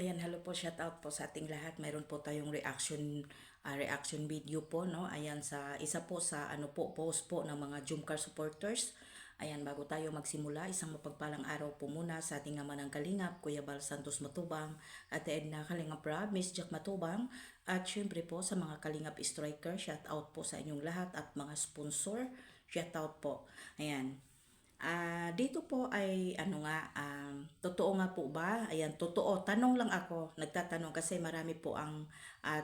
Ayan, hello po, shout out po sa ating lahat. Mayroon po tayong reaction video po, no? Ayan, sa isa po sa post po ng mga Jumcar supporters. Ayan, bago tayo magsimula, isang mapagpalang araw po muna sa ating ama ng Kalingap, Kuya Bal Santos Matubang, Ate Edna Kalingap Rab, Miss Jack Matubang, at syempre po sa mga Kalingap striker, shout out po sa inyong lahat at mga sponsor, shout out po. Ayan. Dito po ay totoo nga po ba? Ayan, totoo. Tanong lang ako, nagtatanong kasi marami po ang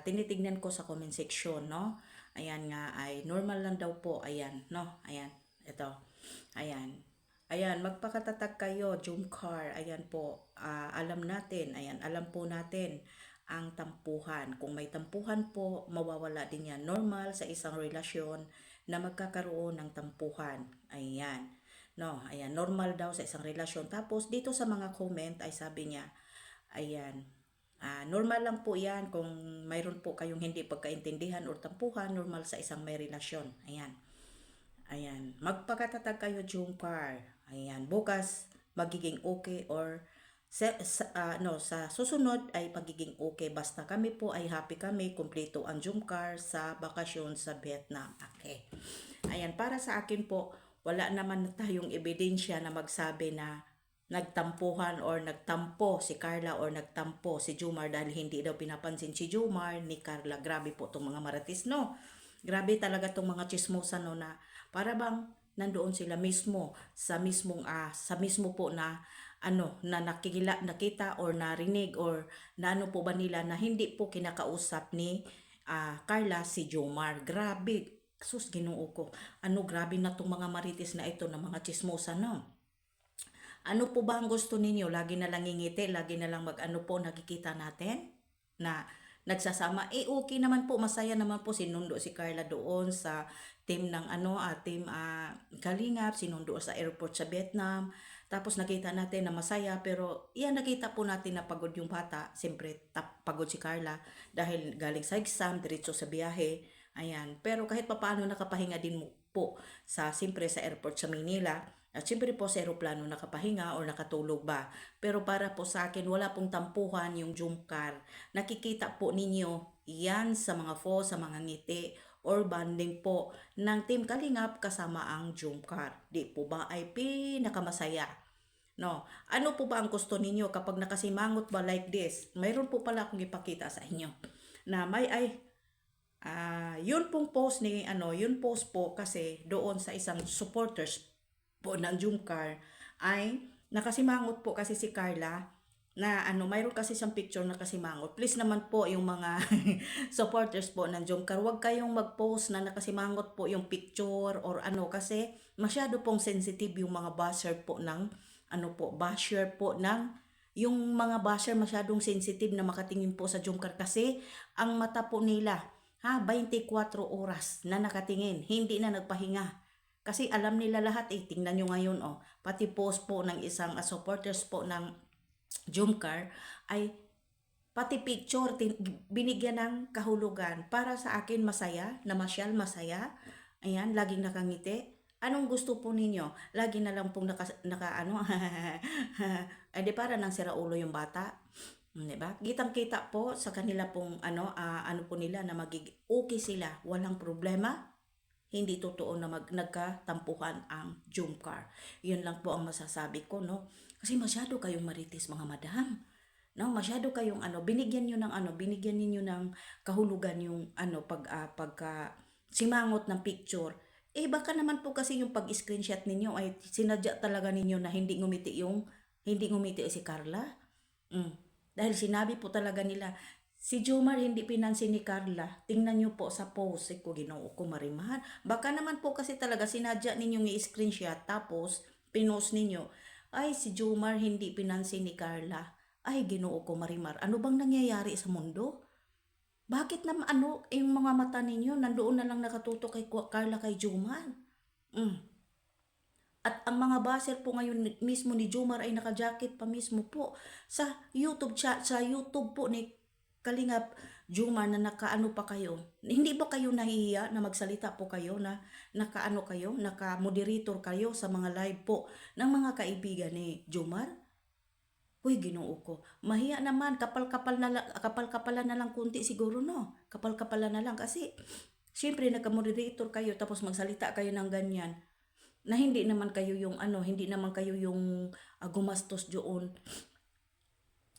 tinitignan ko sa comment section, no? Ayan nga ay normal lang daw po, ayan, no? Ayan, ito. Ayan. Ayan, magpakatatag kayo, Jumcar. Ayan po, alam natin, ayan, alam po natin ang tampuhan. Kung may tampuhan po, mawawala din yan. Normal sa isang relasyon na magkakaroon ng tampuhan. Ayan. No, ayan, normal daw sa isang relasyon. Tapos dito sa mga comment ay sabi niya, ayan, normal lang po yan kung mayroon po kayong hindi pagkaintindihan o tampuhan, normal sa isang may relasyon. Ayan. Ayan, magpakatatag kayo, Jungpar. Ayan, bukas magiging okay or sa susunod ay pagiging okay. Basta kami po ay happy kami, kumpleto ang Jungkar sa bakasyon sa Vietnam. Okay. Ayan, para sa akin po, wala naman tayong ebidensya na magsabi na nagtampuhan or nagtampo si Carla or nagtampo si Jumar dahil hindi daw pinapansin si Jumar ni Carla. Grabe po itong mga marites, no? Grabe talaga itong mga chismosa, no, na para bang nandoon sila mismo sa mismo po na na nakita or narinig or na po ba nila na hindi po kinakausap ni Carla si Jomar. Grabe, sus Ginoo ko. Grabe na tong mga marites na ito na mga chismosa, no? Ano po ba ang gusto ninyo? Lagi na lang ngingiti, lagi na lang nakikita natin na nagsasama. Okay naman po, masaya naman po, sinundo si Carla doon sa team ng team Kalingap, sinundo sa airport sa Vietnam. Tapos nakita natin na masaya, pero yan, nakita po natin na pagod yung bata. Siyempre, pagod si Carla dahil galing sa exam, diretso sa biyahe. Ayan. Pero kahit papaano nakapahinga din po siyempre sa airport sa Manila. At siyempre po sa aeroplano nakapahinga o nakatulog ba. Pero para po sa akin, wala pong tampuhan yung Jumcar. Nakikita po ninyo yan sa mga sa mga ngiti or banding po ng Team Kalingap kasama ang Jumcar. Di po ba ay pinakamasaya? No. Ano po ba ang gusto ninyo kapag nakasimangot ba like this? Mayroon po pala akong ipakita sa inyo na yun pong post yun post po kasi doon sa isang supporters po ng Jumcar ay nakasimangot po kasi si Carla na mayroon kasi siyang picture na nakasimangot. Please naman po yung mga supporters po ng Jumcar, huwag kayong mag-post na nakasimangot po yung picture or kasi masyado pong sensitive yung mga basher po ng yung mga basher masyadong sensitive na makatingin po sa Jumcar kasi ang mata po nila 24 oras na nakatingin, hindi na nagpahinga. Kasi alam nila lahat tingnan nyo ngayon pati post po ng isang supporters po ng Jumcar ay pati picture binigyan ng kahulugan. Para sa akin masaya, namasyal masaya. Ayan, laging nakangiti. Anong gusto po ninyo? Lagi na lang pong di para nang sira ulo yung bata. Diba? Kitang-kita po sa kanila pong po nila na okay sila, walang problema. Hindi totoo na nagkatampuhan ang Jumcar. Yun lang po ang masasabi ko, no? Kasi masyado kayong marites, mga madam. No, masyado kayong binigyan niyo ng kahulugan yung pagka simangot ng picture. Baka naman po kasi yung pag-screenshot ninyo ay sinadya talaga ninyo na hindi ngumiti si Carla. Dahil sinabi po talaga nila, si Jomar hindi pinansin ni Carla. Tingnan niyo po sa post. Ko Ginoo ko Marimar. Baka naman po kasi talaga sinadya ninyong i-screenshot tapos pinost ninyo. Ay, si Jomar hindi pinansin ni Carla. Ay, Ginoo ko Marimar. Ano bang nangyayari sa mundo? Bakit naman yung mga mata ninyo nandoon na lang nakatutok kay Carla kay Jomar? At ang mga baser po ngayon mismo ni Jomar ay naka-jacket pa mismo po sa YouTube chat, sa YouTube po ni Kalingap Jomar na nakaano pa kayo. Hindi ba kayo nahihiya na magsalita po kayo na naka-moderator kayo sa mga live po ng mga kaibigan ni Jomar? Uy, Ginoo ko. Mahiya naman, kapal-kapalan na lang kunti siguro, no? Kapal-kapalan na lang kasi siyempre nagka-moderator kayo tapos magsalita kayo ng ganyan na hindi naman kayo yung ano, hindi naman kayo yung gumastos doon.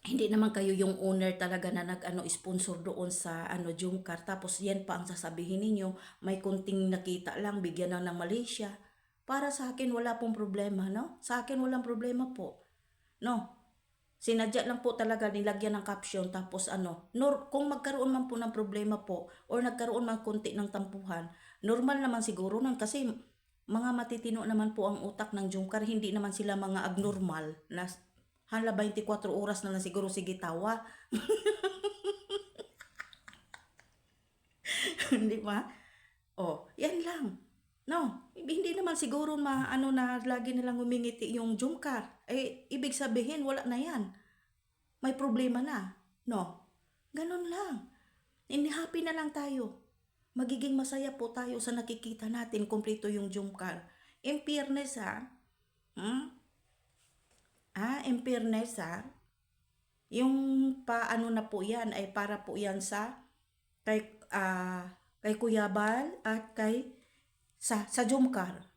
Hindi naman kayo yung owner talaga na nag-ano sponsor doon sa ano Jumcar. Tapos yan pa ang sasabihin ninyo, may kunting nakita lang bigyan ng Malaysia. Para sa akin wala pong problema, no? Sa akin walang problema po. No, sinadya lang po talaga nilagyan ng caption tapos ano, kung magkaroon man po ng problema po or nagkaroon man konti ng tampuhan, normal naman siguro nun kasi mga matitino naman po ang utak ng Jungkar, hindi naman sila mga abnormal na hala 24 oras na lang siguro sige tawa. Di ba? Oh, yan lang. No, hindi naman siguro ano na lagi nilang humingiti yung Jungkar. Eh, ibig sabihin wala na yan. May problema na. No? Ganun lang. Happy na lang tayo. Magiging masaya po tayo sa nakikita natin kumpleto yung Jumcar. In fairness ha, hmm? In fairness ha, yung paano na po yan ay para po yan sa kay Kuya Bal at kay sa Jumcar.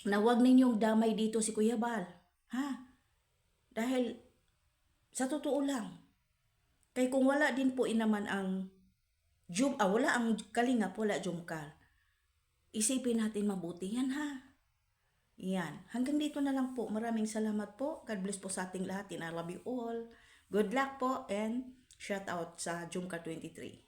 Na wag ninyong damay dito si Kuya Bal. Ha? Dahil sa totoo lang, kay kung wala din po inaman ang wala ang Kalingap, wala Jumcar. Isipin natin mabuti yan ha. Yan. Hanggang dito na lang po. Maraming salamat po. God bless po sa ating lahat. And I love you all. Good luck po and shout out sa Jumcar 23.